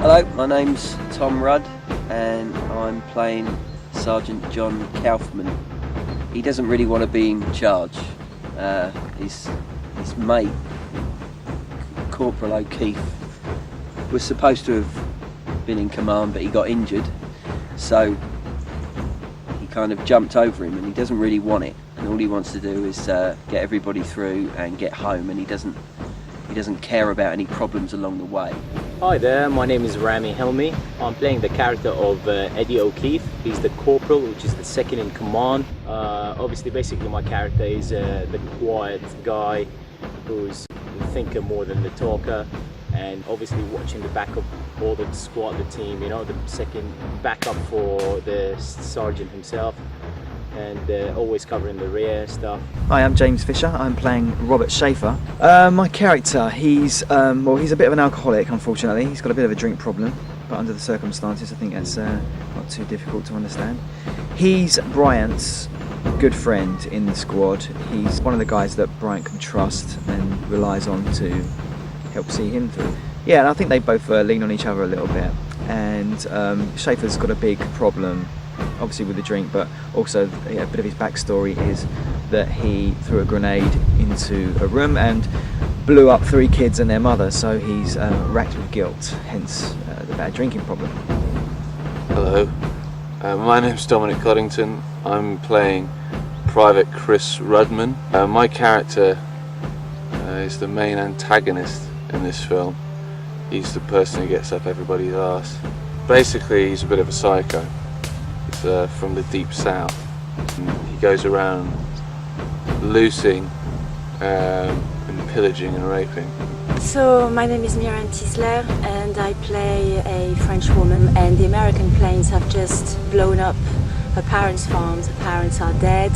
Hello, my name's Tom Rudd and I'm playing Sergeant John Kaufman. He doesn't really want to be in charge. His mate, Corporal O'Keefe, was supposed to have been in command, but he got injured, so he kind of jumped over him, and he doesn't really want it, and all he wants to do is get everybody through and get home, and he doesn't care about any problems along the way. Hi there, my name is Rami Helmi. I'm playing the character of Eddie O'Keefe. He's the corporal, which is the second in command. Obviously, basically my character is the quiet guy who's the thinker more than the talker, and obviously watching the back of all the squad, the team, you know, the second backup for the sergeant himself, and always covering the rear stuff. Hi, I'm James Fisher. I'm playing Robert Schaefer. My character, he's a bit of an alcoholic, unfortunately. He's got a bit of a drink problem, but under the circumstances I think that's not too difficult to understand. He's Bryant's good friend in the squad. He's one of the guys that Bryant can trust and relies on to help see him through. Yeah, and I think they both lean on each other a little bit, and Schaefer's got a big problem, obviously with the drink, but also a bit of his backstory is that he threw a grenade into a room and blew up 3 kids and their mother, so he's racked with guilt, hence the bad drinking problem. Hello, my name's Dominic Coddington. I'm playing Private Chris Rudman. My character is the main antagonist in this film. He's the person who gets up everybody's arse. Basically, he's a bit of a psycho. He's from the deep south. He goes around loosing and pillaging and raping. So my name is Miriam Tisler and I play a French woman, and the American planes have just blown up her parents' farms. Her parents are dead.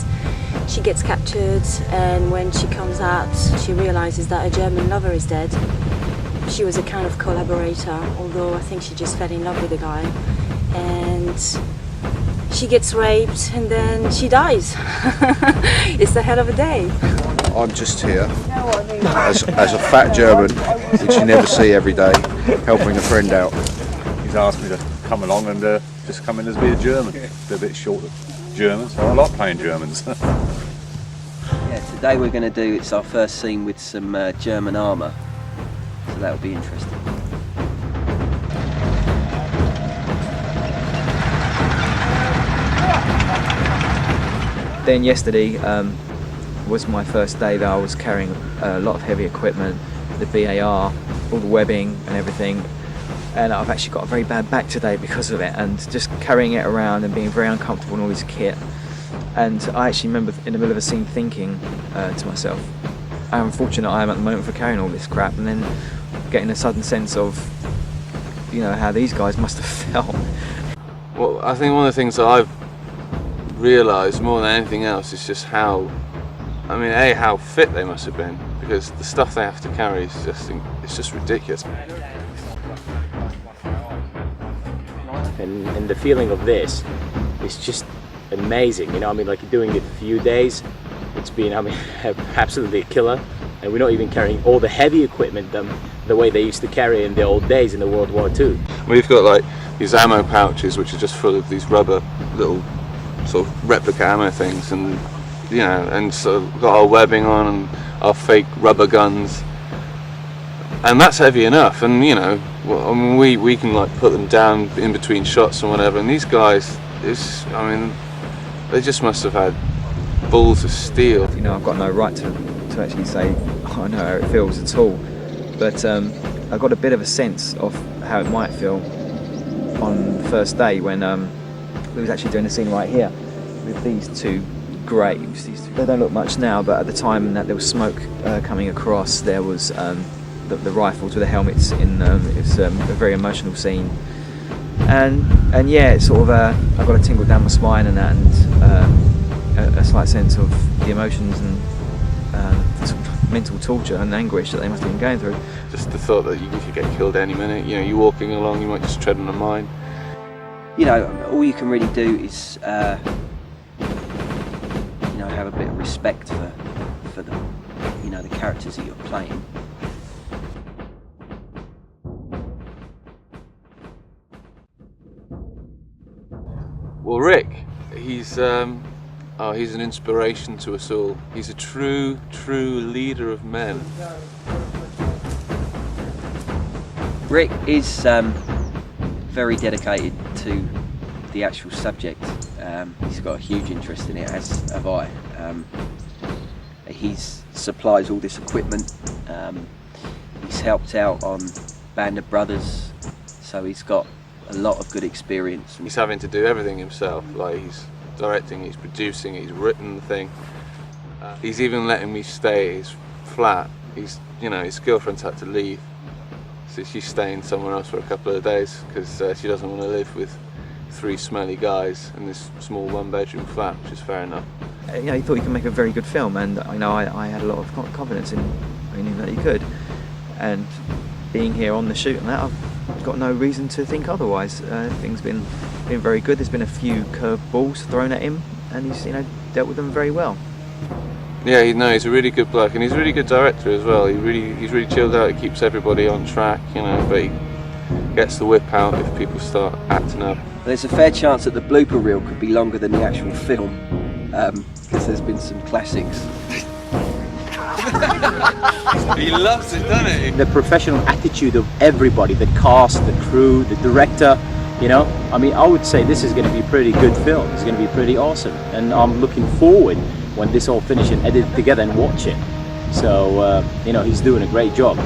She gets captured, and when she comes out she realizes that her German lover is dead. She was a kind of collaborator, although I think she just fell in love with the guy, and she gets raped and then she dies. It's a hell of a day. I'm just here as a fat German, which you never see every day, helping a friend out. He's asked me to come along and just come in as be a German. They're a bit short of Germans, so I like playing Germans. Yeah, today we're going to do, it's our first scene with some German armour, so that'll be interesting. Then yesterday was my first day that I was carrying a lot of heavy equipment, the BAR, all the webbing and everything, and I've actually got a very bad back today because of it, and just carrying it around and being very uncomfortable in all this kit. And I actually remember in the middle of a scene thinking to myself, how unfortunate I am at the moment for carrying all this crap, and then getting a sudden sense of, you know, how these guys must have felt. Well, I think one of the things that I've realised more than anything else is just how, I mean, how fit they must have been, because the stuff they have to carry is just ridiculous. And the feeling of this is just amazing, you know. I mean, like, doing it a few days, it's been, I mean, absolutely a killer. And we're not even carrying all the heavy equipment the way they used to carry in the old days in the World War II. We've got like these ammo pouches which are just full of these rubber little sort of replica ammo things, and you know, and so we've got our webbing on and our fake rubber guns, and that's heavy enough. And you know, well, I mean, we can like put them down in between shots and whatever, and these guys, I mean, they just must have had balls of steel. You know, I've got no right to actually say, oh, I know how it feels at all, but I got a bit of a sense of how it might feel on the first day when we was actually doing a scene right here with these 2 graves. They don't look much now, but at the time that there was smoke coming across, there was the rifles with the helmets in. It was a very emotional scene, and yeah, it's sort of I got a tingle down my spine and that, and a slight sense of the emotions and sort of mental torture and anguish that they must have been going through. Just the thought that you could get killed any minute. You know, you're walking along, you might just tread on a mine. You know, all you can really do is you know, have a bit of respect for the, you know, the characters that you're playing. Well, Rick, he's an inspiration to us all. He's a true leader of men. Rick is very dedicated to the actual subject. He's got a huge interest in it, as have I. He supplies all this equipment. He's helped out on Band of Brothers, so he's got a lot of good experience. He's having to do everything himself, like he's directing, he's producing, he's written the thing. He's even letting me stay at his flat. His girlfriend's had to leave, so she's staying somewhere else for a couple of days because she doesn't want to live with 3 smelly guys in this small 1-bedroom flat, which is fair enough. He thought he could make a very good film, and I had a lot of confidence in him that he could. And being here on the shoot and that, I've got no reason to think otherwise. Things been very good. There's been a few curveballs thrown at him, and he's dealt with them very well. Yeah, he's a really good bloke, and he's a really good director as well. He's really chilled out. He keeps everybody on track, but he gets the whip out if people start acting up. There's a fair chance that the blooper reel could be longer than the actual film, because there's been some classics. He loves it, doesn't he? The professional attitude of everybody, the cast, the crew, the director, I would say this is going to be a pretty good film. It's going to be pretty awesome, and I'm looking forward when this all finishes and edited together and watch it. So, he's doing a great job.